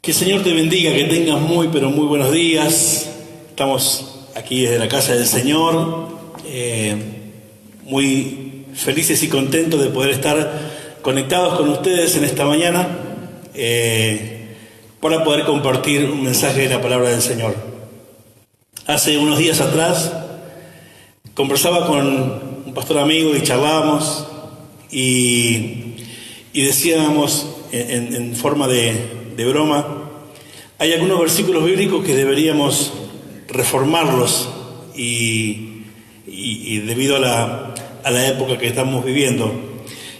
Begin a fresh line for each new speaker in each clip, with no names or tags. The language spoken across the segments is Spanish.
Que el Señor te bendiga, que tengas muy, pero muy buenos días. Estamos aquí desde la casa del Señor, muy felices y contentos de poder estar conectados con ustedes en esta mañana para poder compartir un mensaje de la palabra del Señor. Hace unos días atrás conversaba con un pastor amigo y charlábamos y decíamos en forma de broma, hay algunos versículos bíblicos que deberíamos reformarlos y debido a la época que estamos viviendo.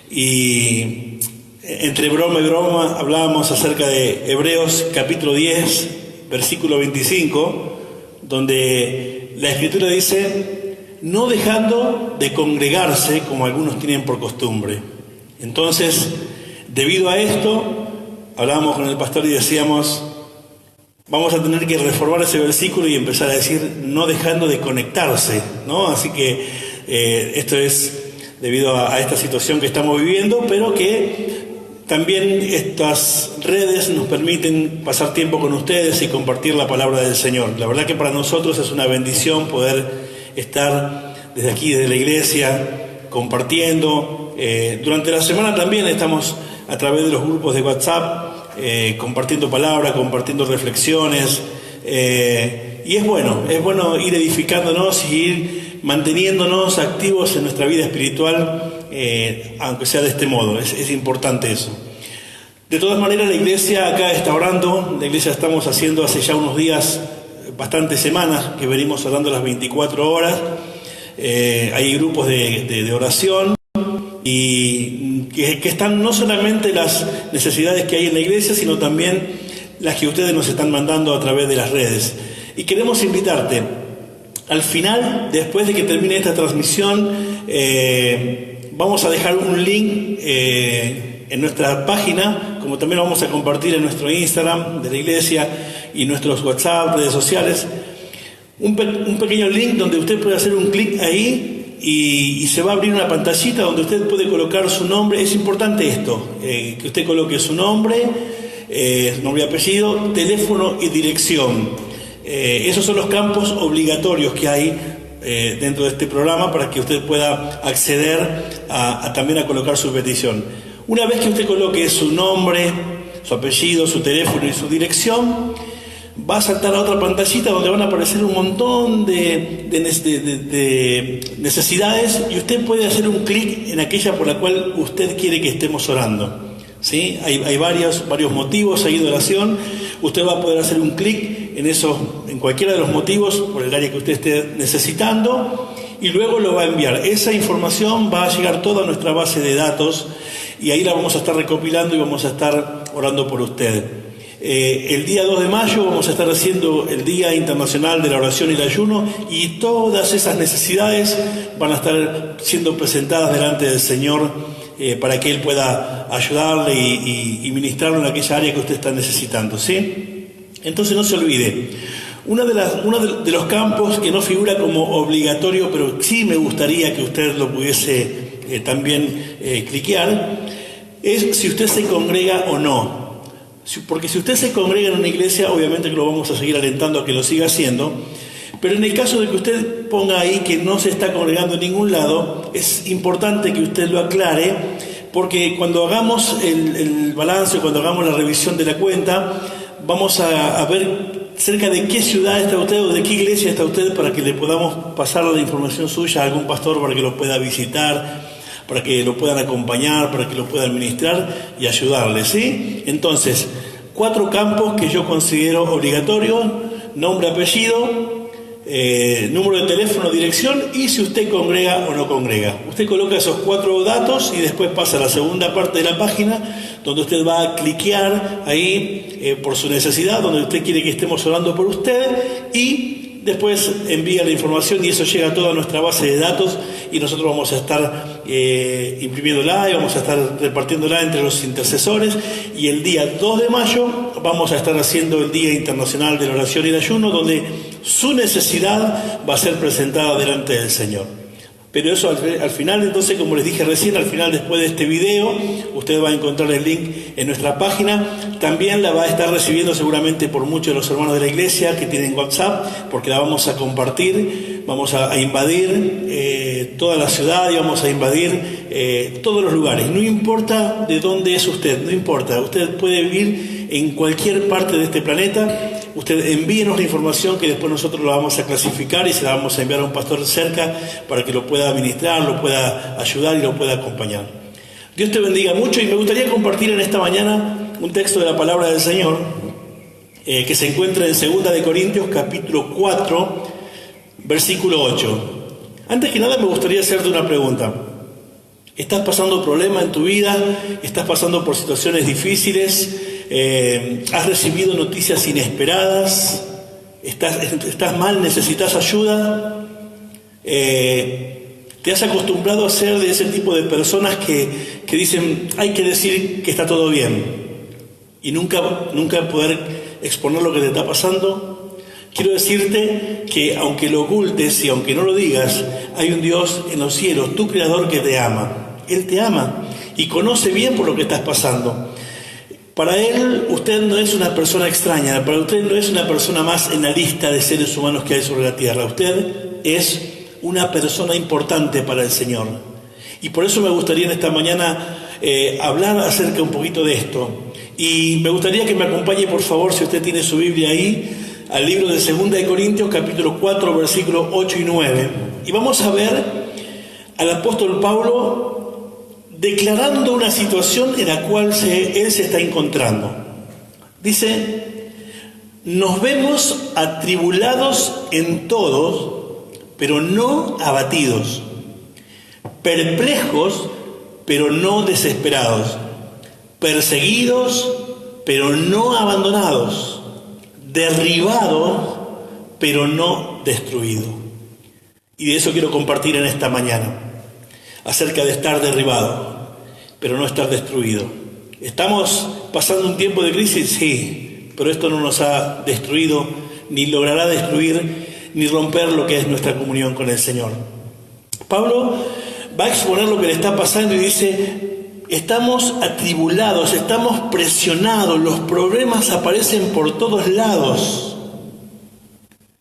Y entre broma y broma hablábamos acerca de Hebreos capítulo 10, versículo 25, donde la Escritura dice, no dejando de congregarse como algunos tienen por costumbre. Entonces, debido a esto, hablábamos con el pastor y decíamos, vamos a tener que reformar ese versículo y empezar a decir, no dejando de conectarse, ¿no? Así que esto es debido a esta situación que estamos viviendo, pero que también estas redes nos permiten pasar tiempo con ustedes y compartir la palabra del Señor. La verdad que para nosotros es una bendición poder estar desde aquí, desde la iglesia, compartiendo. Durante la semana también estamos a través de los grupos de WhatsApp, compartiendo palabra, compartiendo reflexiones, y es bueno ir edificándonos y ir manteniéndonos activos en nuestra vida espiritual, aunque sea de este modo, es importante eso. De todas maneras, la iglesia acá está orando, la iglesia estamos haciendo hace ya unos días, bastantes semanas, que venimos orando las 24 horas, hay grupos de oración, y que están no solamente las necesidades que hay en la iglesia, sino también las que ustedes nos están mandando a través de las redes. Y queremos invitarte, al final, después de que termine esta transmisión, vamos a dejar un link en nuestra página, como también lo vamos a compartir en nuestro Instagram de la iglesia y nuestros WhatsApp, redes sociales, un pequeño link donde usted puede hacer un clic ahí y se va a abrir una pantallita donde usted puede colocar su nombre. Es importante esto, que usted coloque su nombre y apellido, teléfono y dirección. Esos son los campos obligatorios que hay dentro de este programa para que usted pueda acceder también a colocar su petición. Una vez que usted coloque su nombre, su apellido, su teléfono y su dirección, va a saltar a otra pantallita donde van a aparecer un montón de necesidades y usted puede hacer un clic en aquella por la cual usted quiere que estemos orando, ¿sí? Hay varios motivos ahí de oración. Usted va a poder hacer un clic en cualquiera de los motivos por el área que usted esté necesitando y luego lo va a enviar. Esa información va a llegar toda a nuestra base de datos y ahí la vamos a estar recopilando y vamos a estar orando por usted. El día 2 de mayo vamos a estar haciendo el Día Internacional de la Oración y el Ayuno y todas esas necesidades van a estar siendo presentadas delante del Señor para que Él pueda ayudarle y ministrarlo en aquella área que usted está necesitando, ¿sí? Entonces no se olvide, uno de los campos que no figura como obligatorio, pero sí me gustaría que usted lo pudiese también cliquear, es si usted se congrega o no. Porque si usted se congrega en una iglesia, obviamente que lo vamos a seguir alentando a que lo siga haciendo, pero en el caso de que usted ponga ahí que no se está congregando en ningún lado, es importante que usted lo aclare, porque cuando hagamos el balance, cuando hagamos la revisión de la cuenta, vamos a ver cerca de qué ciudad está usted o de qué iglesia está usted para que le podamos pasar la información suya a algún pastor para que lo pueda visitar, para que lo puedan acompañar, para que lo puedan administrar y ayudarle, ¿sí? Entonces, 4 campos que yo considero obligatorios: nombre, apellido, número de teléfono, dirección y si usted congrega o no congrega. Usted coloca esos 4 datos y después pasa a la segunda parte de la página donde usted va a cliquear ahí por su necesidad, donde usted quiere que estemos orando por usted y después envía la información y eso llega a toda nuestra base de datos y nosotros vamos a estar imprimiéndola y vamos a estar repartiéndola entre los intercesores y el día 2 de mayo vamos a estar haciendo el Día Internacional de la Oración y el Ayuno, donde su necesidad va a ser presentada delante del Señor. Pero eso al final, entonces, como les dije recién, al final, después de este video, usted va a encontrar el link en nuestra página. También la va a estar recibiendo seguramente por muchos de los hermanos de la iglesia que tienen WhatsApp, porque la vamos a compartir, vamos a invadir toda la ciudad y vamos a invadir todos los lugares. No importa de dónde es usted, no importa. Usted puede vivir en cualquier parte de este planeta. Usted envíenos la información que después nosotros la vamos a clasificar y se la vamos a enviar a un pastor cerca para que lo pueda administrar, lo pueda ayudar y lo pueda acompañar. Dios te bendiga mucho y me gustaría compartir en esta mañana un texto de la palabra del Señor que se encuentra en 2 de Corintios capítulo 4 versículo 8. Antes que nada me gustaría hacerte una pregunta. ¿Estás pasando problemas en tu vida? ¿Estás pasando por situaciones difíciles? ¿Has recibido noticias inesperadas? ¿Estás mal? ¿Necesitas ayuda? ¿Te has acostumbrado a ser de ese tipo de personas que dicen hay que decir que está todo bien y nunca poder exponer lo que te está pasando? Quiero decirte que aunque lo ocultes y aunque no lo digas, hay un Dios en los cielos, tu Creador, que te ama. Él te ama y conoce bien por lo que estás pasando. Para Él, usted no es una persona extraña, para usted no es una persona más en la lista de seres humanos que hay sobre la tierra. Usted es una persona importante para el Señor. Y por eso me gustaría en esta mañana hablar acerca un poquito de esto. Y me gustaría que me acompañe, por favor, si usted tiene su Biblia ahí, al libro de 2 de Corintios, capítulo 4, versículos 8 y 9. Y vamos a ver al apóstol Pablo declarando una situación en la cual él se está encontrando. Dice: nos vemos atribulados en todos, pero no abatidos, perplejos, pero no desesperados, perseguidos, pero no abandonados, derribados, pero no destruidos. Y de eso quiero compartir en esta mañana, acerca de estar derribado, pero no estar destruido. ¿Estamos pasando un tiempo de crisis? Sí, pero esto no nos ha destruido, ni logrará destruir, ni romper lo que es nuestra comunión con el Señor. Pablo va a exponer lo que le está pasando y dice: estamos atribulados, estamos presionados, los problemas aparecen por todos lados.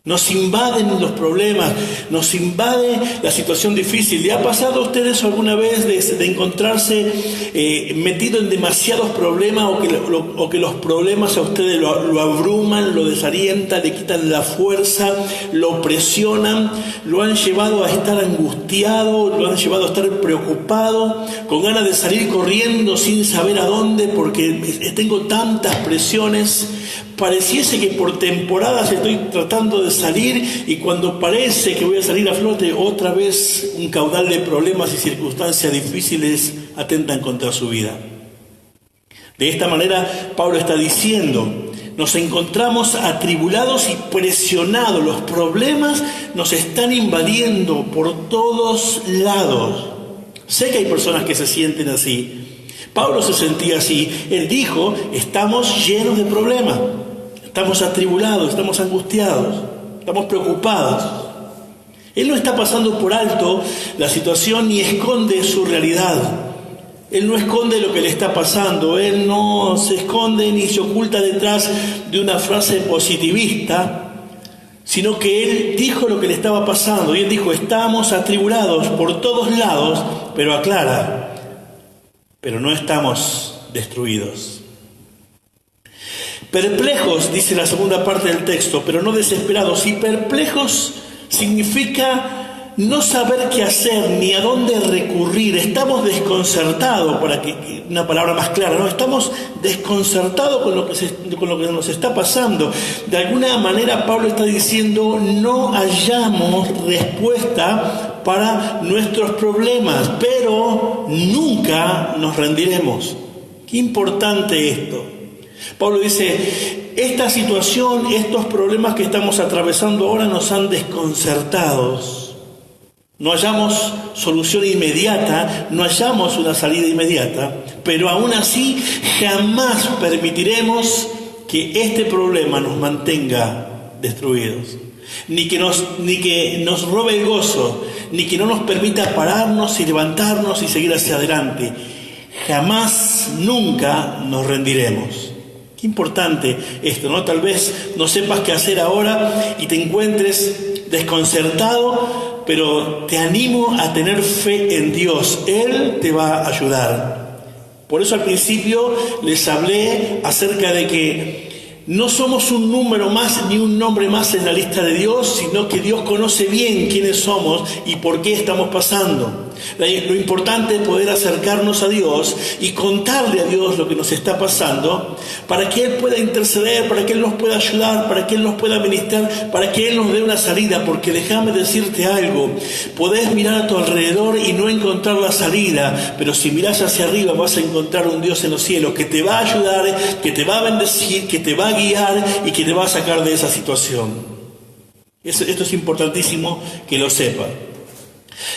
Nos invaden los problemas, nos invade la situación difícil. ¿Le ha pasado a ustedes alguna vez de encontrarse metido en demasiados problemas o que los problemas a ustedes lo abruman, lo desalientan, le quitan la fuerza, lo presionan, lo han llevado a estar angustiado, lo han llevado a estar preocupado, con ganas de salir corriendo sin saber a dónde porque tengo tantas presiones? Pareciese que por temporadas estoy tratando de salir y cuando parece que voy a salir a flote, otra vez un caudal de problemas y circunstancias difíciles atentan contra su vida. De esta manera, Pablo está diciendo: nos encontramos atribulados y presionados, los problemas nos están invadiendo por todos lados. Sé que hay personas que se sienten así. Pablo se sentía así. Él dijo: estamos llenos de problemas, estamos atribulados, estamos angustiados, estamos preocupados. Él no está pasando por alto la situación ni esconde su realidad. Él no esconde lo que le está pasando. Él no se esconde ni se oculta detrás de una frase positivista, sino que él dijo lo que le estaba pasando. Y él dijo: estamos atribulados por todos lados, pero aclara: pero no estamos destruidos. Perplejos, dice la segunda parte del texto, pero no desesperados. Y perplejos significa no saber qué hacer ni a dónde recurrir. Estamos desconcertados, para que una palabra más clara, ¿no? Estamos desconcertados con lo que nos está pasando. De alguna manera Pablo está diciendo: no hallamos respuesta para nuestros problemas, pero nunca nos rendiremos. Qué importante esto. Pablo dice: esta situación, estos problemas que estamos atravesando ahora nos han desconcertados. No hallamos solución inmediata, no hallamos una salida inmediata, pero aún así jamás permitiremos que este problema nos mantenga destruidos. ni que nos robe el gozo, ni que no nos permita pararnos y levantarnos y seguir hacia adelante. Jamás, nunca nos rendiremos. Qué importante esto, ¿no? Tal vez no sepas qué hacer ahora y te encuentres desconcertado, pero te animo a tener fe en Dios. Él te va a ayudar. Por eso al principio les hablé acerca de que no somos un número más ni un nombre más en la lista de Dios, sino que Dios conoce bien quiénes somos y por qué estamos pasando. Lo importante es poder acercarnos a Dios y contarle a Dios lo que nos está pasando para que Él pueda interceder, para que Él nos pueda ayudar, para que Él nos pueda ministrar, para que Él nos dé una salida. Porque déjame decirte algo, podés mirar a tu alrededor y no encontrar la salida, pero si mirás hacia arriba vas a encontrar un Dios en los cielos que te va a ayudar, que te va a bendecir, que te va a guiar y que te va a sacar de esa situación. Esto es importantísimo que lo sepan.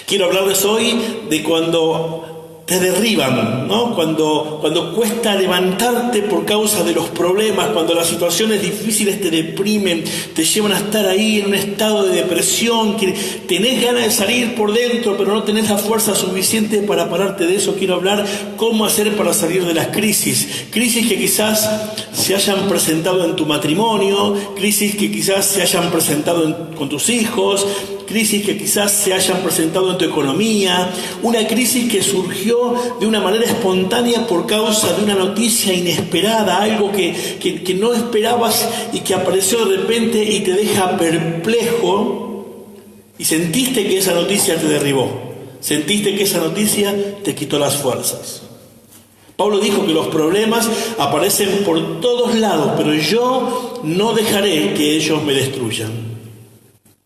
Quiero hablarles hoy de cuando te derriban, ¿no? Cuando cuesta levantarte por causa de los problemas, cuando las situaciones difíciles te deprimen, te llevan a estar ahí en un estado de depresión, que tenés ganas de salir por dentro, pero no tenés la fuerza suficiente para pararte de eso. Quiero hablar cómo hacer para salir de las crisis. Crisis que quizás se hayan presentado en tu matrimonio, crisis que quizás se hayan presentado con tus hijos, crisis que quizás se hayan presentado en tu economía, una crisis que surgió de una manera espontánea por causa de una noticia inesperada, algo que no esperabas y que apareció de repente y te deja perplejo, y sentiste que esa noticia te derribó, sentiste que esa noticia te quitó las fuerzas. Pablo dijo que los problemas aparecen por todos lados, pero yo no dejaré que ellos me destruyan.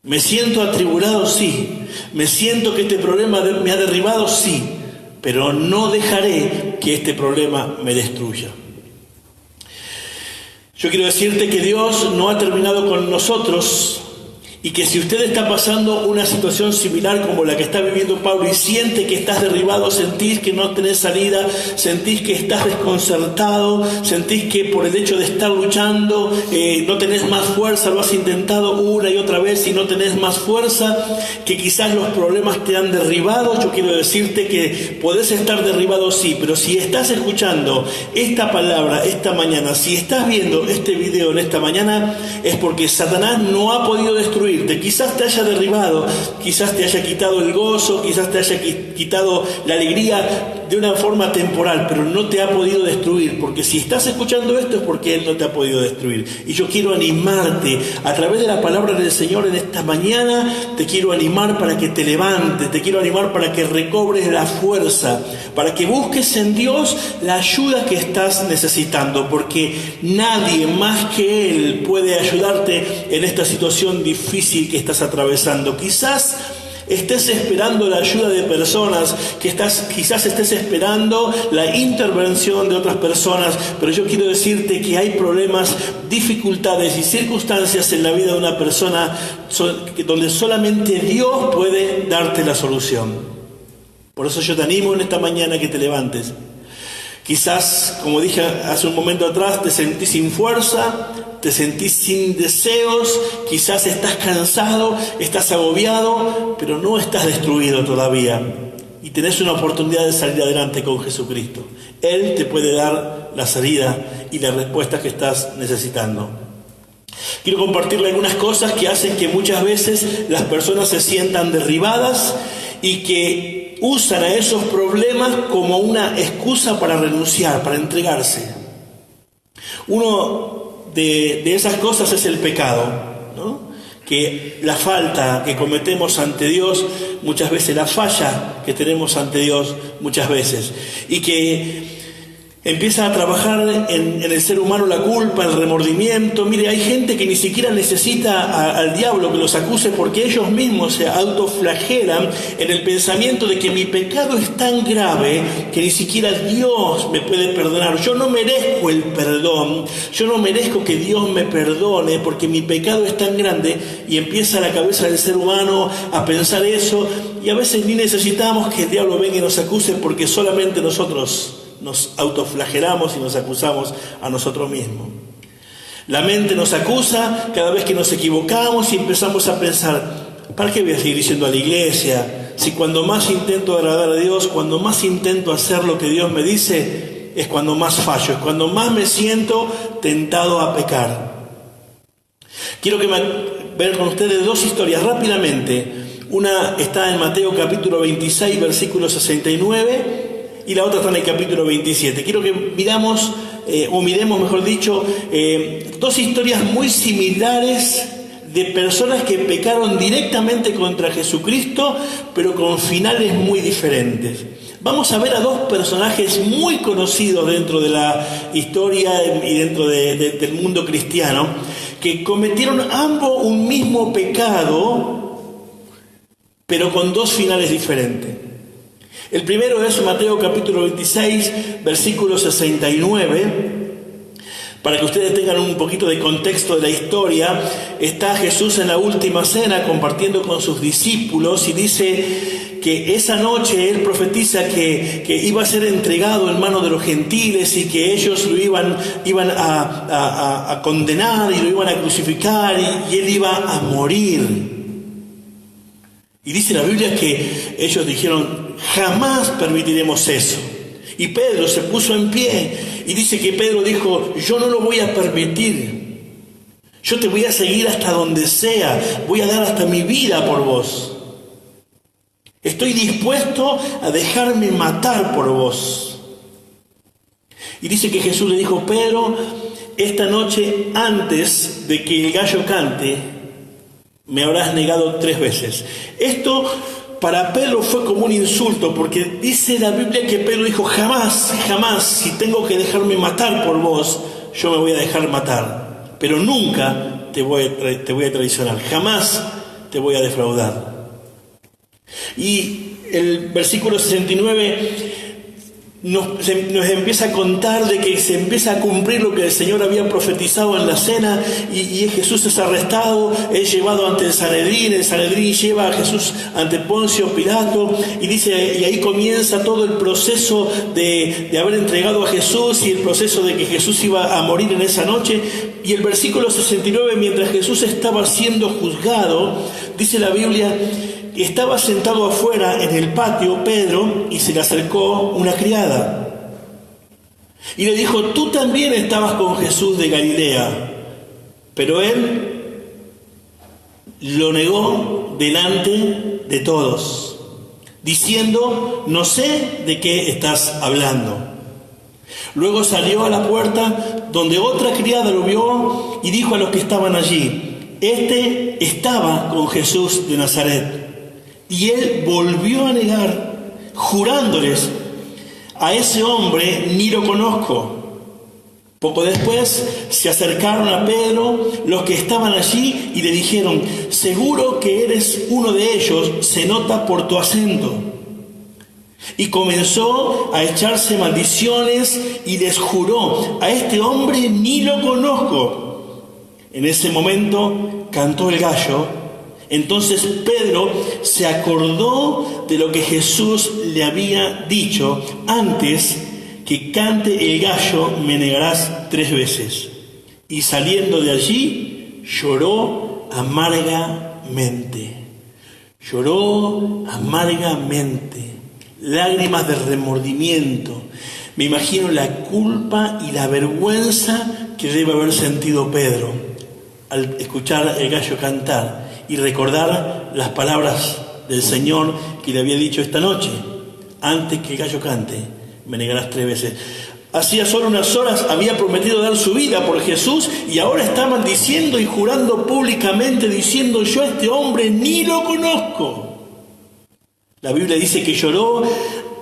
Me siento atribulado, sí. Me siento que este problema me ha derribado, sí. Pero no dejaré que este problema me destruya. Yo quiero decirte que Dios no ha terminado con nosotros y que si usted está pasando una situación similar como la que está viviendo Pablo y siente que estás derribado, sentís que no tenés salida, sentís que estás desconcertado, sentís que por el hecho de estar luchando no tenés más fuerza, lo has intentado una y otra vez y no tenés más fuerza, que quizás los problemas te han derribado, yo quiero decirte que podés estar derribado, sí, pero si estás escuchando esta palabra esta mañana, si estás viendo este video en esta mañana, es porque Satanás no ha podido destruir. Quizás te haya derribado, quizás te haya quitado el gozo, quizás te haya quitado la alegría de una forma temporal, pero no te ha podido destruir, porque si estás escuchando esto es porque Él no te ha podido destruir. Y yo quiero animarte a través de la palabra del Señor en esta mañana, te quiero animar para que te levantes, te quiero animar para que recobres la fuerza, para que busques en Dios la ayuda que estás necesitando, porque nadie más que Él puede ayudarte en esta situación difícil que estás atravesando. Quizás estés esperando la ayuda de personas, quizás estés esperando la intervención de otras personas, pero yo quiero decirte que hay problemas, dificultades y circunstancias en la vida de una persona donde solamente Dios puede darte la solución. Por eso yo te animo en esta mañana a que te levantes. Quizás, como dije hace un momento atrás, te sentís sin fuerza, te sentís sin deseos, quizás estás cansado, estás agobiado, pero no estás destruido todavía. Y tenés una oportunidad de salir adelante con Jesucristo. Él te puede dar la salida y la respuesta que estás necesitando. Quiero compartirle algunas cosas que hacen que muchas veces las personas se sientan derribadas y que usan a esos problemas como una excusa para renunciar, para entregarse. Uno de esas cosas es el pecado, ¿no? Que la falta que cometemos ante Dios muchas veces, la falla que tenemos ante Dios muchas veces, y que empieza a trabajar en el ser humano la culpa, el remordimiento. Mire, hay gente que ni siquiera necesita al diablo que los acuse, porque ellos mismos se autoflagelan en el pensamiento de que mi pecado es tan grave que ni siquiera Dios me puede perdonar. Yo no merezco el perdón, yo no merezco que Dios me perdone porque mi pecado es tan grande, y empieza la cabeza del ser humano a pensar eso, y a veces ni necesitamos que el diablo venga y nos acuse, porque solamente nosotros nos autoflagelamos y nos acusamos a nosotros mismos. La mente nos acusa cada vez que nos equivocamos y empezamos a pensar, ¿para qué voy a seguir yendo a la iglesia? Si cuando más intento agradar a Dios, cuando más intento hacer lo que Dios me dice, es cuando más fallo, es cuando más me siento tentado a pecar. Quiero ver con ustedes dos historias rápidamente. Una está en Mateo capítulo 26, versículo 69, y la otra está en el capítulo 27. Quiero que miremos, mejor dicho, dos historias muy similares de personas que pecaron directamente contra Jesucristo, pero con finales muy diferentes. Vamos a ver a dos personajes muy conocidos dentro de la historia y dentro del mundo cristiano, que cometieron ambos un mismo pecado, pero con dos finales diferentes. El primero es Mateo capítulo 26, versículo 69. Para que ustedes tengan un poquito de contexto de la historia, está Jesús en la última cena compartiendo con sus discípulos y dice que esa noche él profetiza que iba a ser entregado en manos de los gentiles y que ellos lo iban a condenar y lo iban a crucificar y él iba a morir. Y dice la Biblia que ellos dijeron, jamás permitiremos eso. Y Pedro se puso en pie y dice que Pedro dijo, yo no lo voy a permitir. Yo te voy a seguir hasta donde sea, voy a dar hasta mi vida por vos. Estoy dispuesto a dejarme matar por vos. Y dice que Jesús le dijo, Pedro, esta noche antes de que el gallo cante, me habrás negado 3 veces. Esto para Pedro fue como un insulto, porque dice la Biblia que Pedro dijo, jamás, jamás, si tengo que dejarme matar por vos, yo me voy a dejar matar. Pero nunca te voy a traicionar, jamás te voy a defraudar. Y el versículo 69 nos empieza a contar de que se empieza a cumplir lo que el Señor había profetizado en la cena y Jesús es arrestado, es llevado ante el Sanedrín lleva a Jesús ante Poncio Pilato y dice, y ahí comienza todo el proceso de haber entregado a Jesús y el proceso de que Jesús iba a morir en esa noche. Y el versículo 69, mientras Jesús estaba siendo juzgado, dice la Biblia, estaba sentado afuera en el patio Pedro y se le acercó una criada y le dijo, tú también estabas con Jesús de Galilea. Pero él lo negó delante de todos, diciendo, no sé de qué estás hablando. Luego salió a la puerta donde otra criada lo vio y dijo a los que estaban allí, este estaba con Jesús de Nazaret. Y él volvió a negar, jurándoles, a ese hombre ni lo conozco. Poco después se acercaron a Pedro los que estaban allí y le dijeron, seguro que eres uno de ellos, se nota por tu acento. Y comenzó a echarse maldiciones y les juró, a este hombre ni lo conozco. En ese momento cantó el gallo. Entonces Pedro se acordó de lo que Jesús le había dicho, antes que cante el gallo me negarás 3 veces. Y saliendo de allí lloró amargamente. Lloró amargamente, lágrimas de remordimiento. Me imagino la culpa y la vergüenza que debe haber sentido Pedro al escuchar el gallo cantar y recordar las palabras del Señor que le había dicho esta noche, antes que el gallo cante, me negarás 3 veces. Hacía solo unas horas había prometido dar su vida por Jesús y ahora estaban diciendo y jurando públicamente, diciendo, yo a este hombre ni lo conozco. La Biblia dice que lloró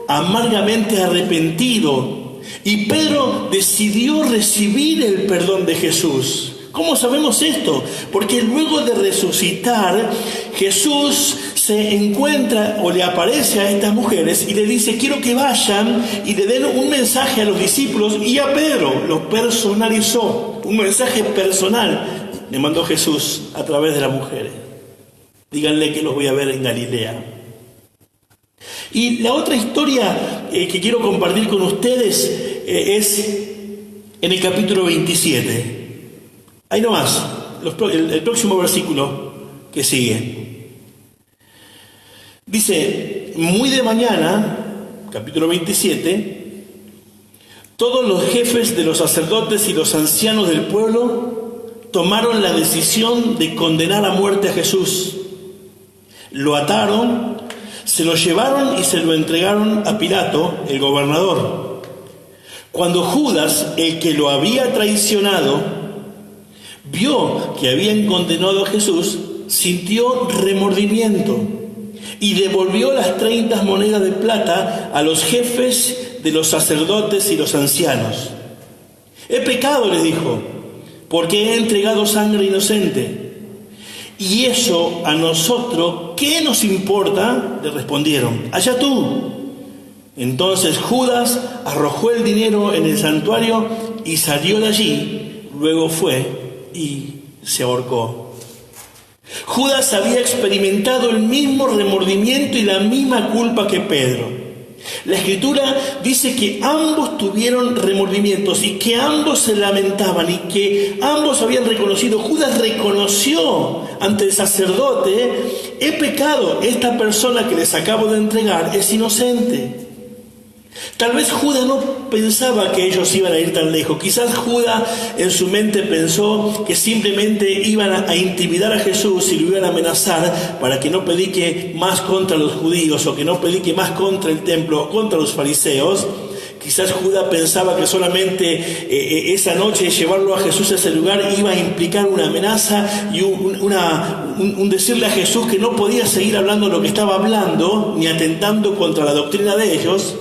amargamente arrepentido y Pedro decidió recibir el perdón de Jesús. ¿Cómo sabemos esto? Porque luego de resucitar, Jesús se encuentra o le aparece a estas mujeres y le dice, quiero que vayan y le den un mensaje a los discípulos, y a Pedro lo personalizó, un mensaje personal le mandó Jesús a través de las mujeres. Díganle que los voy a ver en Galilea. Y la otra historia que quiero compartir con ustedes es en el capítulo 27. Ahí nomás, el próximo versículo que sigue. Dice, muy de mañana, capítulo 27, todos los jefes de los sacerdotes y los ancianos del pueblo tomaron la decisión de condenar a muerte a Jesús. Lo ataron, se lo llevaron y se lo entregaron a Pilato, el gobernador. Cuando Judas, el que lo había traicionado, vio que habían condenado a Jesús, sintió remordimiento y devolvió las 30 monedas de plata a los jefes de los sacerdotes y los ancianos. He pecado, les dijo, porque he entregado sangre inocente. Y eso a nosotros, ¿qué nos importa? Le respondieron, allá tú. Entonces Judas arrojó el dinero en el santuario y salió de allí. Luego fue y se ahorcó. Judas había experimentado el mismo remordimiento y la misma culpa que Pedro. La Escritura dice que ambos tuvieron remordimientos y que ambos se lamentaban y que ambos habían reconocido. Judas reconoció ante el sacerdote, he pecado, esta persona que les acabo de entregar es inocente. Tal vez Judas no pensaba que ellos iban a ir tan lejos. Quizás Judas en su mente pensó que simplemente iban a intimidar a Jesús y lo iban a amenazar para que no predique más contra los judíos o que no predique más contra el templo o contra los fariseos. Quizás Judas pensaba que solamente esa noche llevarlo a Jesús a ese lugar iba a implicar una amenaza y un decirle a Jesús que no podía seguir hablando lo que estaba hablando ni atentando contra la doctrina de ellos.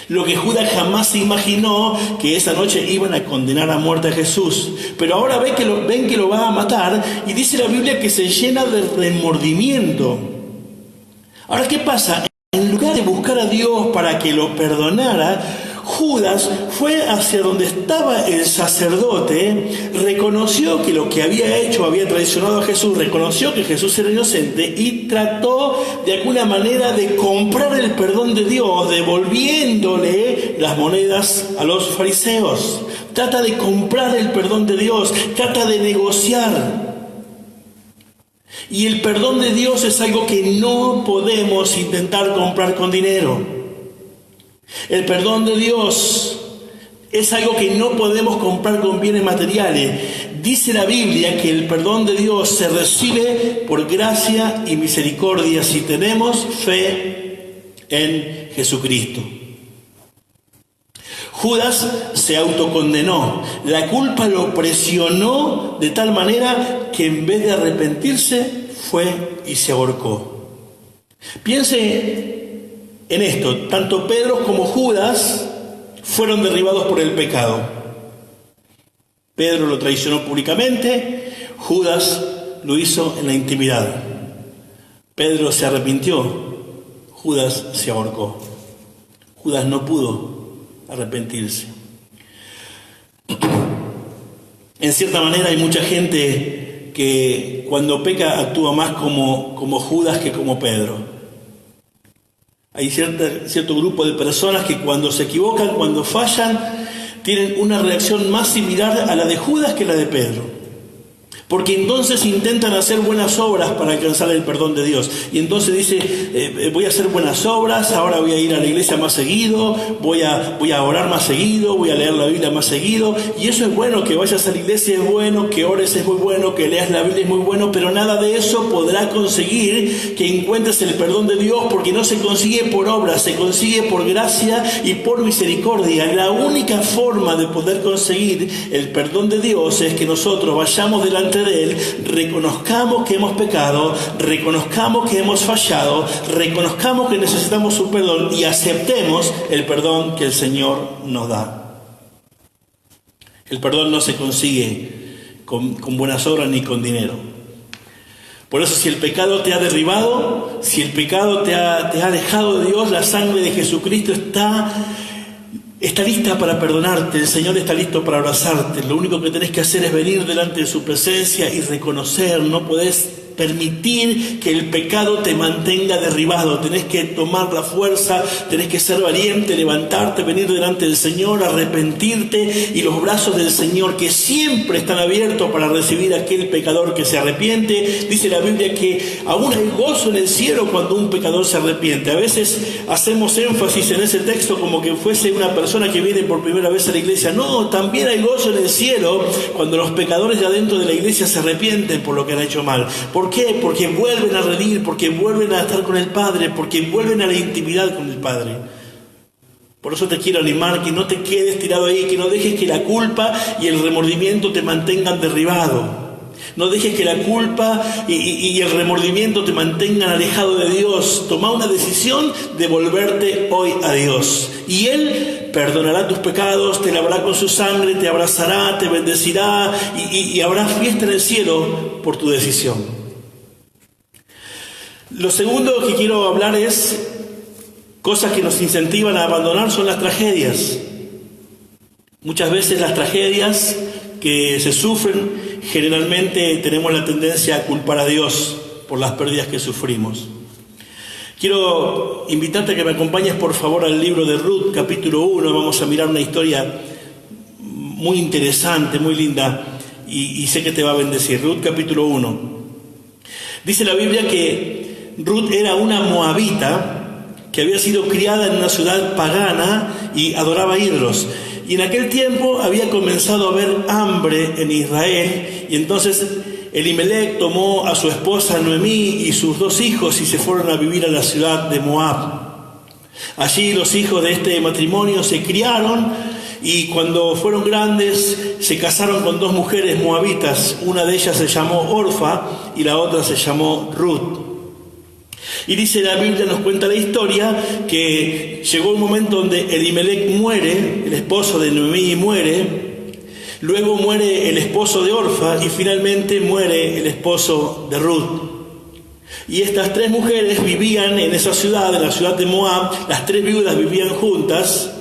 Lo que Judas jamás se imaginó, que esa noche iban a condenar a muerte a Jesús. Pero ahora ven que lo va a matar y dice la Biblia que se llena de remordimiento. Ahora, ¿qué pasa? En lugar de buscar a Dios para que lo perdonara, Judas fue hacia donde estaba el sacerdote, reconoció que lo que había hecho había traicionado a Jesús, reconoció que Jesús era inocente y trató de alguna manera de comprar el perdón de Dios, devolviéndole las monedas a los fariseos. Trata de comprar el perdón de Dios, trata de negociar. Y el perdón de Dios es algo que no podemos intentar comprar con dinero. El perdón de Dios es algo que no podemos comprar con bienes materiales. Dice la Biblia que el perdón de Dios se recibe por gracia y misericordia si tenemos fe en Jesucristo. Judas se autocondenó. La culpa lo presionó de tal manera que en vez de arrepentirse fue y se ahorcó. Piense en esto, tanto Pedro como Judas fueron derribados por el pecado. Pedro lo traicionó públicamente, Judas lo hizo en la intimidad. Pedro se arrepintió, Judas se ahorcó. Judas no pudo arrepentirse. En cierta manera hay mucha gente que cuando peca actúa más como Judas que como Pedro. Hay cierto grupo de personas que cuando se equivocan, cuando fallan, tienen una reacción más similar a la de Judas que la de Pedro. Porque entonces intentan hacer buenas obras para alcanzar el perdón de Dios. Y entonces dice, voy a hacer buenas obras, ahora voy a ir a la iglesia más seguido, voy a orar más seguido, voy a leer la Biblia más seguido. Y eso es bueno, que vayas a la iglesia es bueno, que ores es muy bueno, que leas la Biblia es muy bueno, pero nada de eso podrá conseguir que encuentres el perdón de Dios, porque no se consigue por obras, se consigue por gracia y por misericordia. La única forma de poder conseguir el perdón de Dios es que nosotros vayamos delante de Él, reconozcamos que hemos pecado, reconozcamos que hemos fallado, reconozcamos que necesitamos su perdón y aceptemos el perdón que el Señor nos da. El perdón no se consigue con buenas obras ni con dinero. Por eso, si el pecado te ha derribado, si el pecado te ha alejado de Dios, la sangre de Jesucristo está lista para perdonarte, el Señor está listo para abrazarte. Lo único que tenés que hacer es venir delante de su presencia y reconocer. No podés permitir que el pecado te mantenga derribado. Tenés que tomar la fuerza, tenés que ser valiente, levantarte, venir delante del Señor, arrepentirte, y los brazos del Señor, que siempre están abiertos para recibir a aquel pecador que se arrepiente. Dice la Biblia que aún hay gozo en el cielo cuando un pecador se arrepiente. A veces hacemos énfasis en ese texto como que fuese una persona que viene por primera vez a la iglesia. No, también hay gozo en el cielo cuando los pecadores de adentro de la iglesia se arrepienten por lo que han hecho mal. ¿Por qué? Porque vuelven a rendir, porque vuelven a estar con el Padre, porque vuelven a la intimidad con el Padre. Por eso te quiero animar, que no te quedes tirado ahí, que no dejes que la culpa y el remordimiento te mantengan derribado. No dejes que la culpa y el remordimiento te mantengan alejado de Dios. Toma una decisión de volverte hoy a Dios. Y Él perdonará tus pecados, te lavará con su sangre, te abrazará, te bendecirá y habrá fiesta en el cielo por tu decisión. Lo segundo que quiero hablar es cosas que nos incentivan a abandonar, son las tragedias. Muchas veces las tragedias que se sufren, generalmente tenemos la tendencia a culpar a Dios por las pérdidas que sufrimos. Quiero invitarte a que me acompañes por favor al libro de Ruth, capítulo 1. Vamos a mirar una historia muy interesante, muy linda, y sé que te va a bendecir. Ruth, capítulo 1. Dice la Biblia que Ruth era una moabita que había sido criada en una ciudad pagana y adoraba ídolos. Y en aquel tiempo había comenzado a haber hambre en Israel, y entonces Elimelec tomó a su esposa Noemí y sus 2 hijos y se fueron a vivir a la ciudad de Moab. Allí los hijos de este matrimonio se criaron, y cuando fueron grandes se casaron con 2 mujeres moabitas. Una de ellas se llamó Orfa y la otra se llamó Ruth. Y dice la Biblia, nos cuenta la historia, que llegó un momento donde Elimelec muere, el esposo de Noemí muere, luego muere el esposo de Orfa y finalmente muere el esposo de Ruth. Y estas 3 mujeres vivían en esa ciudad, en la ciudad de Moab. Las 3 viudas vivían juntas,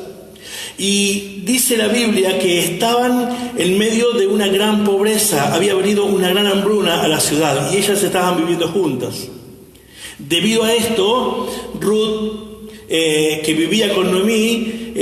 y dice la Biblia que estaban en medio de una gran pobreza. Había venido una gran hambruna a la ciudad y ellas estaban viviendo juntas. Debido a esto, Ruth, que vivía con Noemí,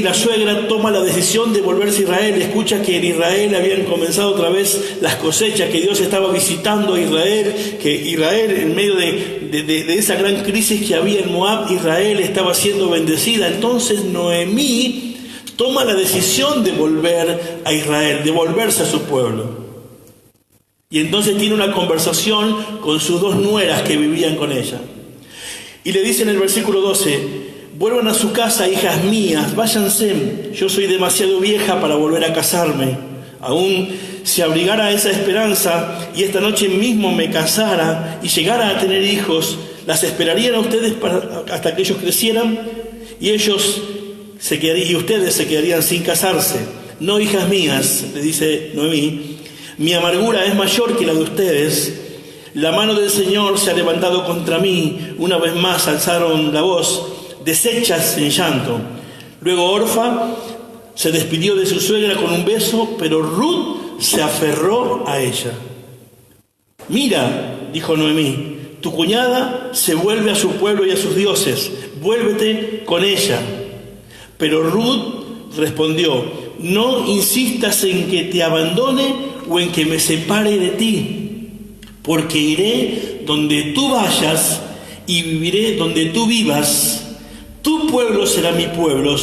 la suegra, toma la decisión de volverse a Israel. Escucha que en Israel habían comenzado otra vez las cosechas, que Dios estaba visitando a Israel, que Israel, en medio de esa gran crisis que había en Moab, Israel estaba siendo bendecida. Entonces Noemí toma la decisión de volver a Israel, de volverse a su pueblo. Y entonces tiene una conversación con sus 2 nueras que vivían con ella. Y le dice en el versículo 12: vuelvan a su casa, hijas mías, váyanse. Yo soy demasiado vieja para volver a casarme. Aún si abrigara esa esperanza y esta noche mismo me casara y llegara a tener hijos, ¿las esperarían a ustedes hasta que ellos crecieran? Y ustedes se quedarían sin casarse. No, hijas mías, le dice Noemí, mi amargura es mayor que la de ustedes. La mano del Señor se ha levantado contra mí. Una vez más alzaron la voz, deshechas en llanto. Luego Orfa se despidió de su suegra con un beso, pero Ruth se aferró a ella. Mira, dijo Noemí, tu cuñada se vuelve a su pueblo y a sus dioses. Vuélvete con ella. Pero Ruth respondió: no insistas en que te abandone o en que me separe de ti, porque iré donde tú vayas y viviré donde tú vivas. Tu pueblo será mi pueblo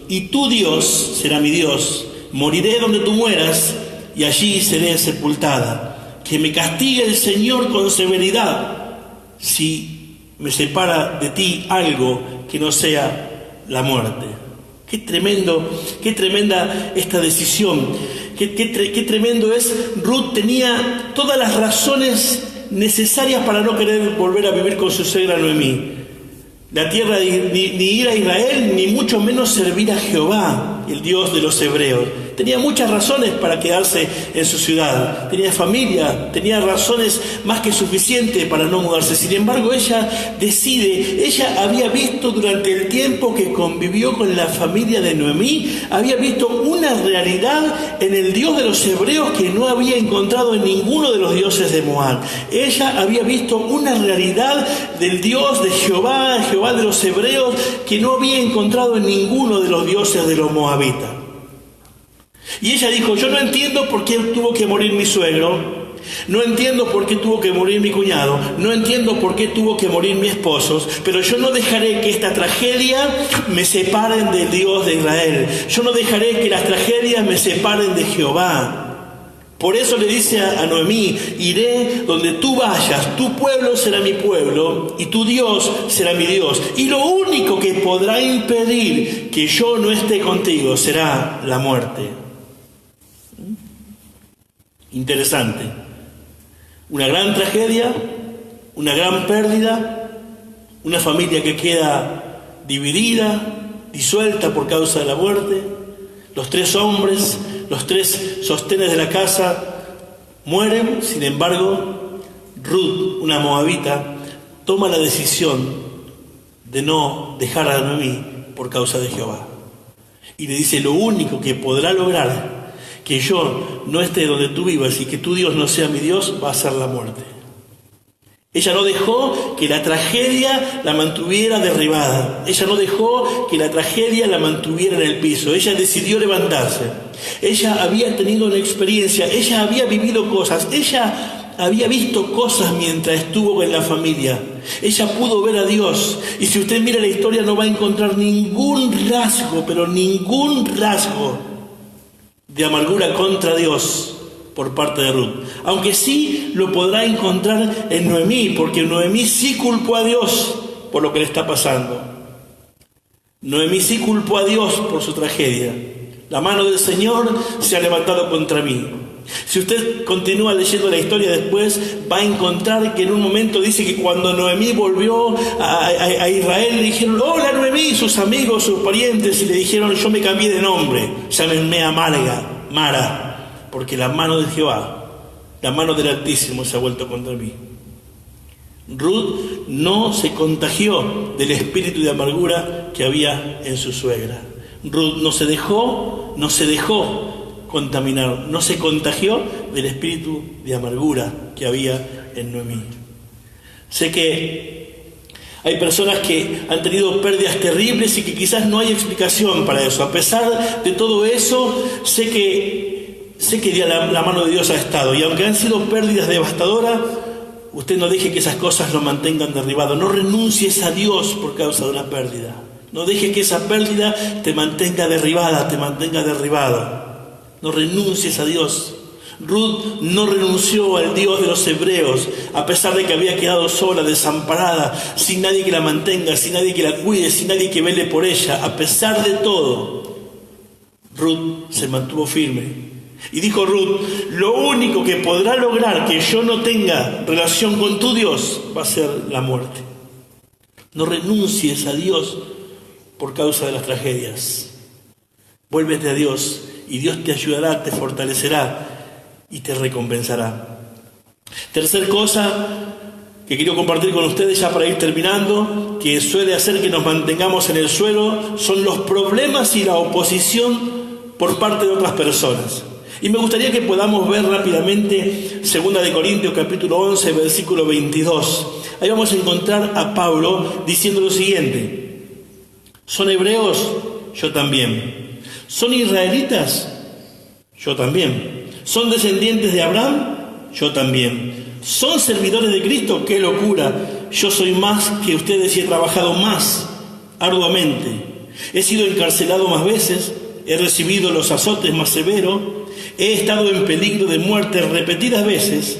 y tu Dios será mi Dios. Moriré donde tú mueras y allí seré sepultada. Que me castigue el Señor con severidad si me separa de ti algo que no sea la muerte. Qué tremenda esta decisión. Qué tremendo es. Ruth tenía todas las razones necesarias para no querer volver a vivir con su suegra Noemí. La tierra ni ir a Israel, ni mucho menos servir a Jehová. el Dios de los hebreos. Tenía muchas razones para quedarse en su ciudad. Tenía familia, tenía razones más que suficientes para no mudarse. Sin embargo, ella decide, ella había visto durante el tiempo que convivió con la familia de Noemí, había visto una realidad en el Dios de los hebreos que no había encontrado en ninguno de los dioses de Moab. Ella había visto una realidad del Dios de Jehová, Jehová de los hebreos, que no había encontrado en ninguno de los dioses de los moabitas. Y ella dijo, yo no entiendo por qué tuvo que morir mi suegro, no entiendo por qué tuvo que morir mi cuñado, no entiendo por qué tuvo que morir mi esposo, pero yo no dejaré que esta tragedia me separen del Dios de Israel. Yo no dejaré que las tragedias me separen de Jehová. Por eso le dice a Noemí, iré donde tú vayas, tu pueblo será mi pueblo y tu Dios será mi Dios. Y lo único que podrá impedir que yo no esté contigo será la muerte. Interesante. Una gran tragedia, una gran pérdida, una familia que queda dividida, disuelta por causa de la muerte. Los 3 hombres, los 3 sostenes de la casa mueren. Sin embargo, Ruth, una moabita, toma la decisión de no dejar a Noemí por causa de Jehová. Y le dice, lo único que podrá lograr que yo no esté donde tú vivas y que tu Dios no sea mi Dios, va a ser la muerte. Ella no dejó que la tragedia la mantuviera derribada. Ella no dejó que la tragedia la mantuviera en el piso. Ella decidió levantarse. Ella había tenido una experiencia. Ella había vivido cosas. Ella había visto cosas mientras estuvo en la familia. Ella pudo ver a Dios. Y si usted mira la historia no va a encontrar ningún rasgo, pero ningún rasgo de amargura contra Dios por parte de Ruth. Aunque sí lo podrá encontrar en Noemí, porque Noemí sí culpó a Dios por lo que le está pasando. Noemí sí culpó a Dios por su tragedia. La mano del Señor se ha levantado contra mí. Si usted continúa leyendo la historia después, va a encontrar que en un momento dice que cuando Noemí volvió a Israel, le dijeron, hola Noemí, sus amigos, sus parientes, y le dijeron, yo me cambié de nombre, llámenme Amarga, Mara, porque la mano de Jehová, la mano del Altísimo se ha vuelto contra mí. Ruth no se contagió del espíritu de amargura que había en su suegra. Ruth no se dejó contaminar, no se contagió del espíritu de amargura que había en Noemí. Sé que hay personas que han tenido pérdidas terribles y que quizás no hay explicación para eso. A pesar de todo eso, sé que la mano de Dios ha estado. Y aunque han sido pérdidas devastadoras, usted no deje que esas cosas lo mantengan derribado. No renuncies a Dios por causa de una pérdida. No deje que esa pérdida te mantenga derribada, te mantenga derribado. No renuncies a Dios. Ruth no renunció al Dios de los hebreos, a pesar de que había quedado sola, desamparada, sin nadie que la mantenga, sin nadie que la cuide, sin nadie que vele por ella. A pesar de todo, Ruth se mantuvo firme. Y dijo Ruth, lo único que podrá lograr que yo no tenga relación con tu Dios va a ser la muerte. No renuncies a Dios por causa de las tragedias. Vuélvete a Dios y Dios te ayudará, te fortalecerá y te recompensará. Tercer cosa que quiero compartir con ustedes ya para ir terminando, que suele hacer que nos mantengamos en el suelo, son los problemas y la oposición por parte de otras personas. Y me gustaría que podamos ver rápidamente 2 Corintios capítulo 11, versículo 22. Ahí vamos a encontrar a Pablo diciendo lo siguiente: ¿son hebreos? Yo también. ¿Son israelitas? Yo también. ¿Son descendientes de Abraham? Yo también. ¿Son servidores de Cristo? ¡Qué locura! Yo soy más que ustedes y he trabajado más arduamente. He sido encarcelado más veces, he recibido los azotes más severos, he estado en peligro de muerte repetidas veces.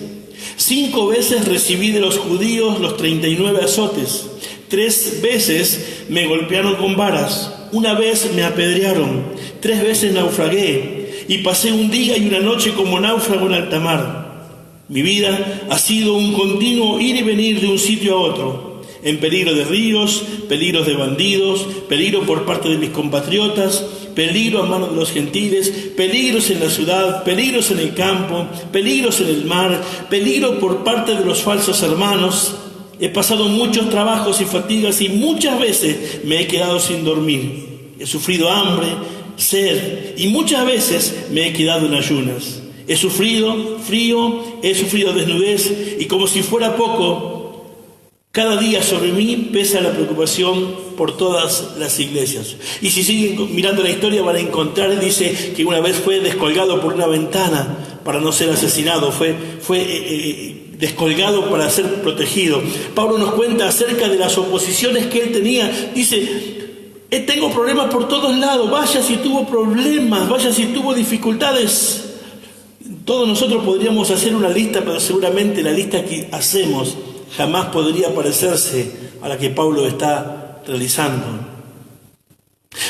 5 veces recibí de los judíos los 39 azotes. 3 veces me golpearon con varas. 1 vez me apedrearon. 3 veces naufragué. Y pasé un día y una noche como náufrago en alta mar. Mi vida ha sido un continuo ir y venir de un sitio a otro, en peligro de ríos, peligros de bandidos, peligro por parte de mis compatriotas, peligro a manos de los gentiles, peligros en la ciudad, peligros en el campo, peligros en el mar, peligro por parte de los falsos hermanos. He pasado muchos trabajos y fatigas y muchas veces me he quedado sin dormir. He sufrido hambre, sed y muchas veces me he quedado en ayunas. He sufrido frío, he sufrido desnudez y como si fuera poco, cada día sobre mí pesa la preocupación por todas las iglesias. Y si siguen mirando la historia van a encontrar, dice que una vez fue descolgado por una ventana para no ser asesinado, fue descolgado para ser protegido. Pablo nos cuenta acerca de las oposiciones que él tenía. Dice, tengo problemas por todos lados. Vaya si tuvo problemas, vaya si tuvo dificultades. Todos nosotros podríamos hacer una lista, pero seguramente la lista que hacemos jamás podría parecerse a la que Pablo está realizando.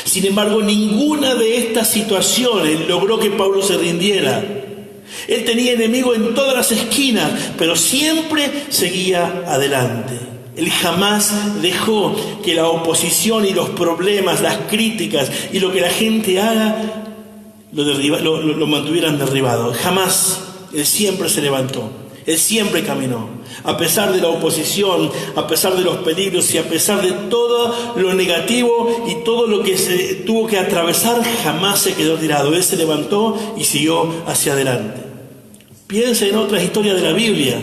Sin embargo, ninguna de estas situaciones logró que Pablo se rindiera. Él tenía enemigos en todas las esquinas, pero siempre seguía adelante. Él jamás dejó que la oposición y los problemas, las críticas y lo que la gente haga lo mantuvieran derribado. Jamás. Él siempre se levantó. Él siempre caminó. A pesar de la oposición, a pesar de los peligros y a pesar de todo lo negativo y todo lo que se tuvo que atravesar, jamás se quedó tirado. Él se levantó y siguió hacia adelante. Piensa en otras historias de la Biblia.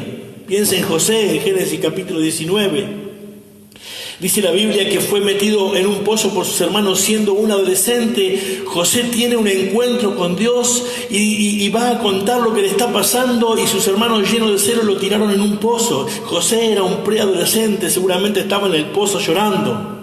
Piensa en José, en Génesis capítulo 19. Dice la Biblia que fue metido en un pozo por sus hermanos siendo un adolescente. José tiene un encuentro con Dios y va a contar lo que le está pasando y sus hermanos llenos de celo lo tiraron en un pozo. José era un preadolescente, seguramente estaba en el pozo llorando.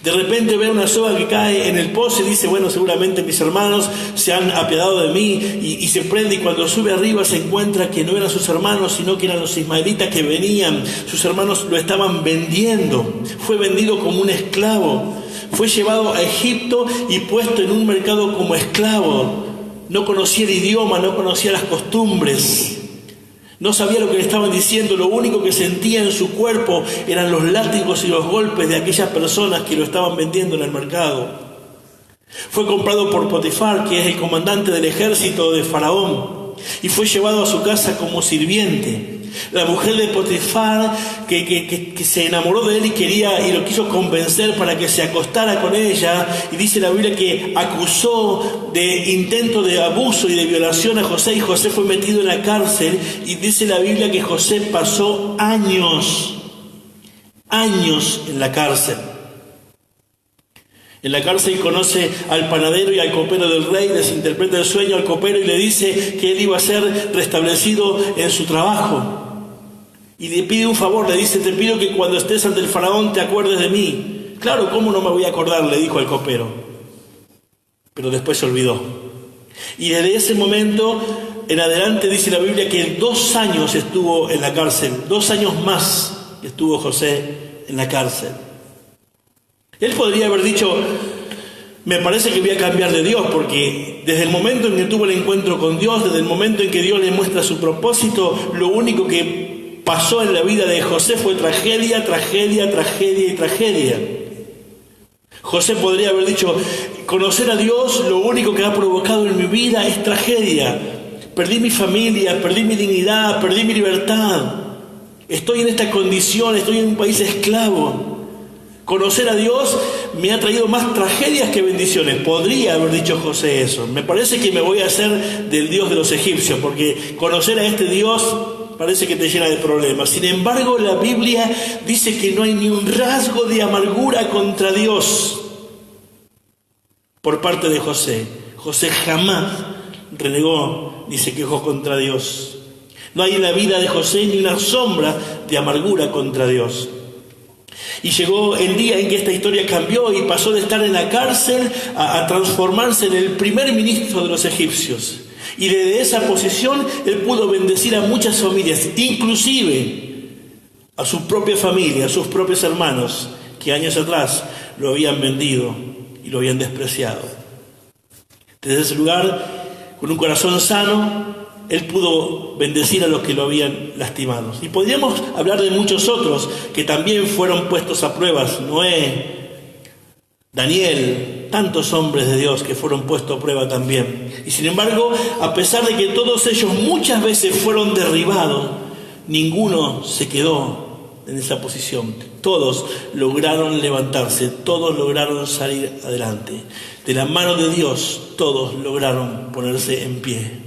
De repente ve una soga que cae en el pozo y dice, bueno, seguramente mis hermanos se han apiadado de mí, y se prende, y cuando sube arriba se encuentra que no eran sus hermanos, sino que eran los ismaelitas que venían. Sus hermanos lo estaban vendiendo. Fue vendido como un esclavo. Fue llevado a Egipto y puesto en un mercado como esclavo. No conocía el idioma, no conocía las costumbres. No sabía lo que le estaban diciendo. Lo único que sentía en su cuerpo eran los látigos y los golpes de aquellas personas que lo estaban vendiendo en el mercado. Fue comprado por Potifar, que es el comandante del ejército de Faraón, y fue llevado a su casa como sirviente. La mujer de Potifar que se enamoró de él y lo quiso convencer para que se acostara con ella, y dice la Biblia que acusó de intento de abuso y de violación a José, y José fue metido en la cárcel, y dice la Biblia que José pasó años en la cárcel. En la cárcel conoce al panadero y al copero del rey, les interpreta el sueño al copero y le dice que él iba a ser restablecido en su trabajo. Y le pide un favor, le dice, te pido que cuando estés ante el faraón te acuerdes de mí. Claro, ¿cómo no me voy a acordar?, le dijo al copero. Pero después se olvidó. Y desde ese momento en adelante dice la Biblia que 2 años estuvo en la cárcel, 2 años más estuvo José en la cárcel. Él podría haber dicho, me parece que voy a cambiar de Dios, porque desde el momento en que tuvo el encuentro con Dios, desde el momento en que Dios le muestra su propósito, lo único que pasó en la vida de José fue tragedia, tragedia, tragedia y tragedia. José podría haber dicho, conocer a Dios lo único que ha provocado en mi vida es tragedia. Perdí mi familia, perdí mi dignidad, perdí mi libertad. Estoy en esta condición, estoy en un país esclavo. Conocer a Dios me ha traído más tragedias que bendiciones. Podría haber dicho José eso. Me parece que me voy a hacer del Dios de los egipcios, porque conocer a este Dios parece que te llena de problemas. Sin embargo, la Biblia dice que no hay ni un rasgo de amargura contra Dios por parte de José. José jamás renegó ni se quejó contra Dios. No hay en la vida de José ni una sombra de amargura contra Dios. Y llegó el día en que esta historia cambió y pasó de estar en la cárcel a transformarse en el primer ministro de los egipcios. Y desde esa posición él pudo bendecir a muchas familias, inclusive a su propia familia, a sus propios hermanos, que años atrás lo habían vendido y lo habían despreciado. Desde ese lugar, con un corazón sano, él pudo bendecir a los que lo habían lastimado. Y podríamos hablar de muchos otros que también fueron puestos a pruebas. Noé, Daniel, tantos hombres de Dios que fueron puestos a prueba también. Y sin embargo, a pesar de que todos ellos muchas veces fueron derribados, ninguno se quedó en esa posición. Todos lograron levantarse, todos lograron salir adelante. De la mano de Dios, todos lograron ponerse en pie.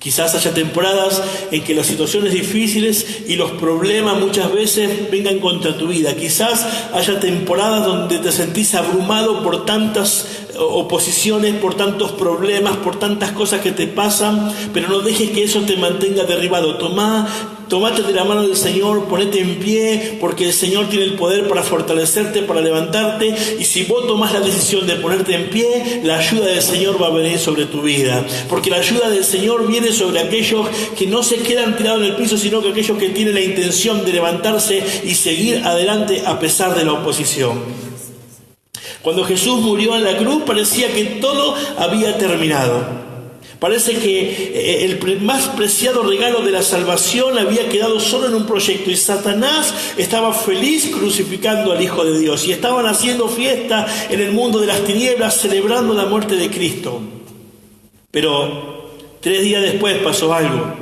Quizás haya temporadas en que las situaciones difíciles y los problemas muchas veces vengan contra tu vida. Quizás haya temporadas donde te sentís abrumado por tantas oposiciones, por tantos problemas, por tantas cosas que te pasan, pero no dejes que eso te mantenga derribado. Tomate de la mano del Señor, ponete en pie, porque el Señor tiene el poder para fortalecerte, para levantarte, y si vos tomás la decisión de ponerte en pie, la ayuda del Señor va a venir sobre tu vida, porque la ayuda del Señor viene sobre aquellos que no se quedan tirados en el piso, sino que aquellos que tienen la intención de levantarse y seguir adelante a pesar de la oposición. Cuando Jesús murió en la cruz, parecía que todo había terminado. Parece que el más preciado regalo de la salvación había quedado solo en un proyecto, y Satanás estaba feliz crucificando al Hijo de Dios, y estaban haciendo fiesta en el mundo de las tinieblas, celebrando la muerte de Cristo. Pero 3 días después pasó algo.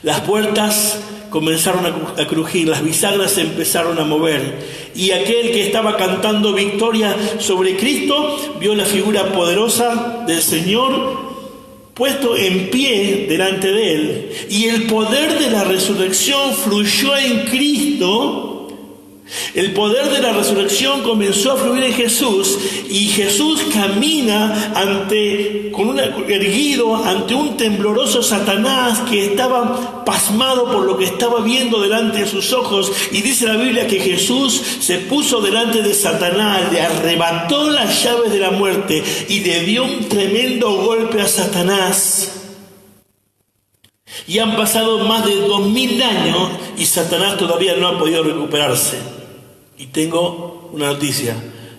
Las puertas comenzaron a crujir, las bisagras se empezaron a mover, y aquel que estaba cantando victoria sobre Cristo vio la figura poderosa del Señor puesto en pie delante de él, y el poder de la resurrección fluyó en Cristo. El poder de la resurrección comenzó a fluir en Jesús, y Jesús camina erguido ante un tembloroso Satanás que estaba pasmado por lo que estaba viendo delante de sus ojos. Y dice la Biblia que Jesús se puso delante de Satanás, le arrebató las llaves de la muerte y le dio un tremendo golpe a Satanás. Y han pasado más de 2000 años y Satanás todavía no ha podido recuperarse. Y tengo una noticia: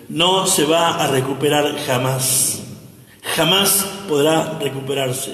no se va a recuperar jamás. Jamás podrá recuperarse.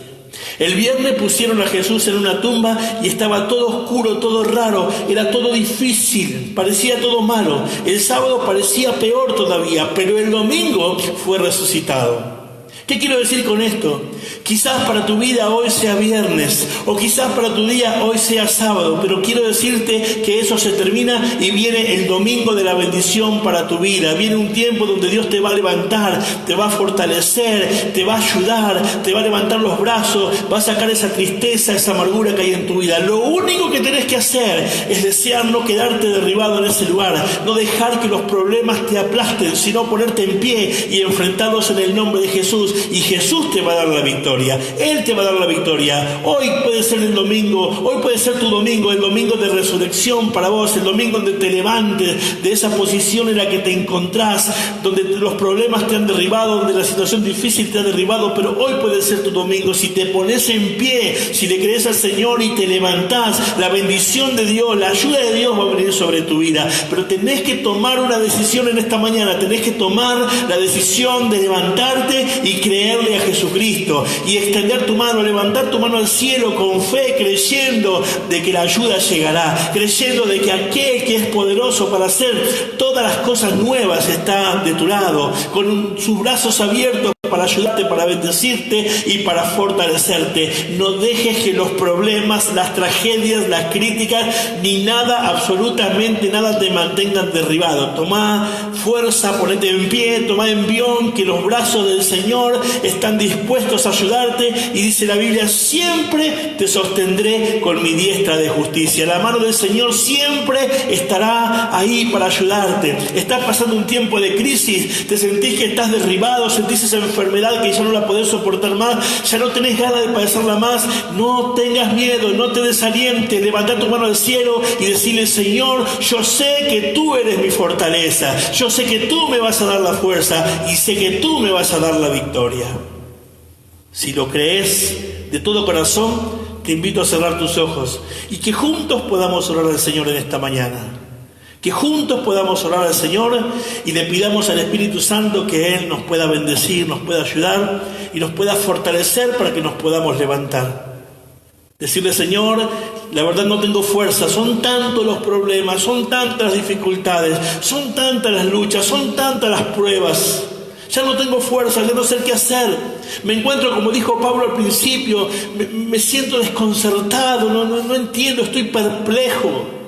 El viernes pusieron a Jesús en una tumba y estaba todo oscuro, todo raro, era todo difícil, parecía todo malo. El sábado parecía peor todavía, pero el domingo fue resucitado. ¿Qué quiero decir con esto? Quizás para tu vida hoy sea viernes, o quizás para tu día hoy sea sábado, pero quiero decirte que eso se termina y viene el domingo de la bendición para tu vida. Viene un tiempo donde Dios te va a levantar, te va a fortalecer, te va a ayudar, te va a levantar los brazos, va a sacar esa tristeza, esa amargura que hay en tu vida. Lo único que tenés que hacer es desear no quedarte derribado en ese lugar, no dejar que los problemas te aplasten, sino ponerte en pie y enfrentarlos en el nombre de Jesús. Y Jesús te va a dar la victoria. Él te va a dar la victoria. Hoy puede ser el domingo, hoy puede ser tu domingo, el domingo de resurrección para vos, el domingo donde te levantes de esa posición en la que te encontrás, donde los problemas te han derribado, donde la situación difícil te ha derribado, pero hoy puede ser tu domingo. Si te pones en pie, si le crees al Señor y te levantás, la bendición de Dios, la ayuda de Dios va a venir sobre tu vida. Pero tenés que tomar una decisión en esta mañana, tenés que tomar la decisión de levantarte y creerle a Jesucristo y extender tu mano, levantar tu mano al cielo con fe, creyendo de que la ayuda llegará, creyendo de que aquel que es poderoso para hacer todas las cosas nuevas está de tu lado, con sus brazos abiertos para ayudarte, para bendecirte y para fortalecerte. No dejes que los problemas, las tragedias, las críticas, ni nada, absolutamente nada, te mantengan derribado. Toma fuerza, ponete en pie, toma envión, que los brazos del Señor están dispuestos a ayudarte, y dice la Biblia: siempre te sostendré con mi diestra de justicia. La mano del Señor siempre estará ahí para ayudarte. Estás pasando un tiempo de crisis, te sentís que estás derribado, sentís esa enfermedad que ya no la podés soportar más, ya no tenés ganas de padecerla más. No tengas miedo, no te desalientes, levantá tu mano al cielo y decirle: Señor, yo sé que tú eres mi fortaleza, yo sé que tú me vas a dar la fuerza y sé que tú me vas a dar la victoria. Si lo crees de todo corazón, te invito a cerrar tus ojos y que juntos podamos orar al Señor en esta mañana. Que juntos podamos orar al Señor y le pidamos al Espíritu Santo que Él nos pueda bendecir, nos pueda ayudar y nos pueda fortalecer para que nos podamos levantar. Decirle: Señor, la verdad no tengo fuerza, son tantos los problemas, son tantas las dificultades, son tantas las luchas, son tantas las pruebas. Ya no tengo fuerza, ya no sé qué hacer. Me encuentro, como dijo Pablo al principio, me siento desconcertado, no entiendo, estoy perplejo.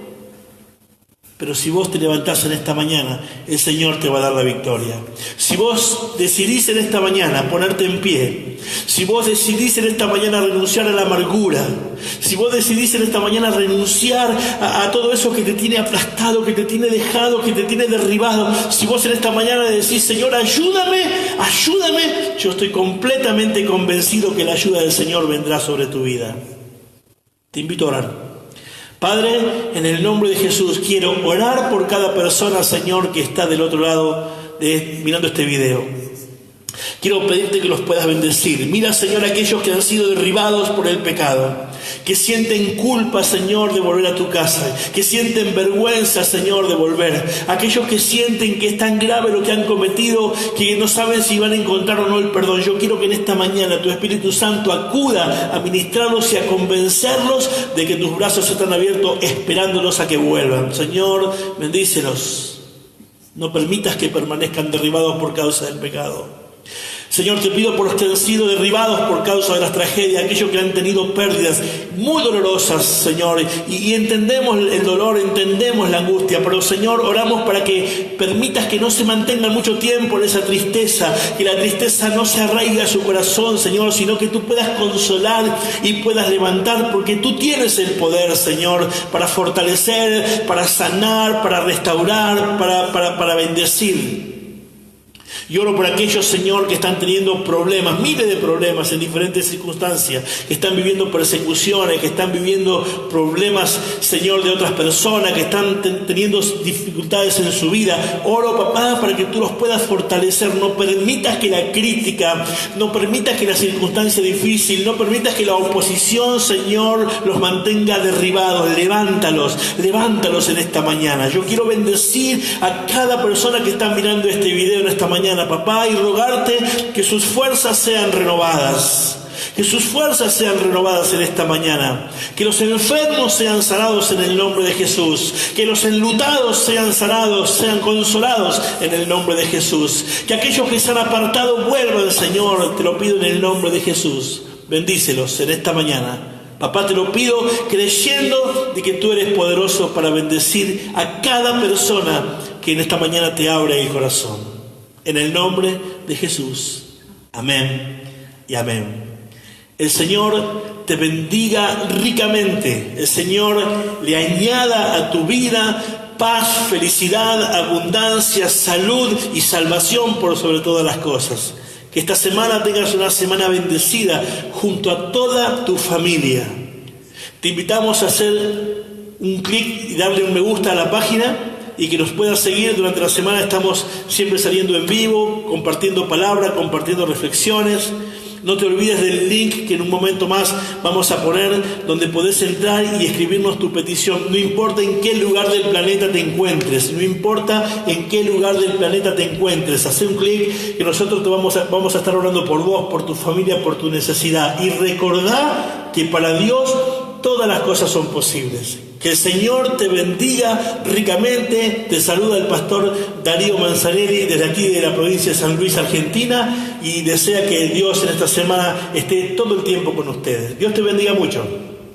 Pero si vos te levantás en esta mañana, el Señor te va a dar la victoria. Si vos decidís en esta mañana ponerte en pie, si vos decidís en esta mañana renunciar a la amargura, si vos decidís en esta mañana renunciar a todo eso que te tiene aplastado, que te tiene dejado, que te tiene derribado, si vos en esta mañana decís, Señor, ayúdame, yo estoy completamente convencido que la ayuda del Señor vendrá sobre tu vida. Te invito a orar. Padre, en el nombre de Jesús, quiero orar por cada persona, Señor, que está del otro lado mirando este video. Quiero pedirte que los puedas bendecir. Mira, Señor, aquellos que han sido derribados por el pecado, que sienten culpa, Señor, de volver a tu casa, que sienten vergüenza, Señor, de volver. Aquellos que sienten que es tan grave lo que han cometido, que no saben si van a encontrar o no el perdón. Yo quiero que en esta mañana tu Espíritu Santo acuda a ministrarlos y a convencerlos de que tus brazos están abiertos esperándolos a que vuelvan. Señor, bendícelos. No permitas que permanezcan derribados por causa del pecado. Señor, te pido por los que han sido derribados por causa de las tragedias, aquellos que han tenido pérdidas muy dolorosas, Señor, y entendemos el dolor, entendemos la angustia, pero Señor, oramos para que permitas que no se mantengan mucho tiempo en esa tristeza, que la tristeza no se arraigue a su corazón, Señor, sino que tú puedas consolar y puedas levantar, porque tú tienes el poder, Señor, para fortalecer, para sanar, para restaurar, para bendecir. Y oro por aquellos, Señor, que están teniendo problemas, miles de problemas en diferentes circunstancias, que están viviendo persecuciones, que están viviendo problemas, Señor, de otras personas, que están teniendo dificultades en su vida. Oro, papá, para que tú los puedas fortalecer. No permitas que la crítica, no permitas que la circunstancia difícil, no permitas que la oposición, Señor, los mantenga derribados. Levántalos en esta mañana. Yo quiero bendecir a cada persona que está mirando este video en esta mañana, papá, y rogarte que sus fuerzas sean renovadas. Que sus fuerzas sean renovadas en esta mañana. Que los enfermos sean sanados en el nombre de Jesús. Que los enlutados sean sanados, sean consolados en el nombre de Jesús. Que aquellos que se han apartado vuelvan, Señor, te lo pido en el nombre de Jesús. Bendícelos en esta mañana. Papá, te lo pido creyendo de que tú eres poderoso para bendecir a cada persona que en esta mañana te abre el corazón. En el nombre de Jesús. Amén y amén. El Señor te bendiga ricamente. El Señor le añada a tu vida paz, felicidad, abundancia, salud y salvación por sobre todas las cosas. Que esta semana tengas una semana bendecida junto a toda tu familia. Te invitamos a hacer un clic y darle un me gusta a la página y que nos puedas seguir durante la semana. Estamos siempre saliendo en vivo, compartiendo palabras, compartiendo reflexiones. No te olvides del link que en un momento más vamos a poner, donde podés entrar y escribirnos tu petición. No importa en qué lugar del planeta te encuentres, no importa en qué lugar del planeta te encuentres. Haz un clic que nosotros te vamos a estar orando por vos, por tu familia, por tu necesidad. Y recordá que para Dios todas las cosas son posibles. Que el Señor te bendiga ricamente. Te saluda el pastor Darío Manzanelli desde aquí de la provincia de San Luis, Argentina, y desea que Dios en esta semana esté todo el tiempo con ustedes. Dios te bendiga mucho.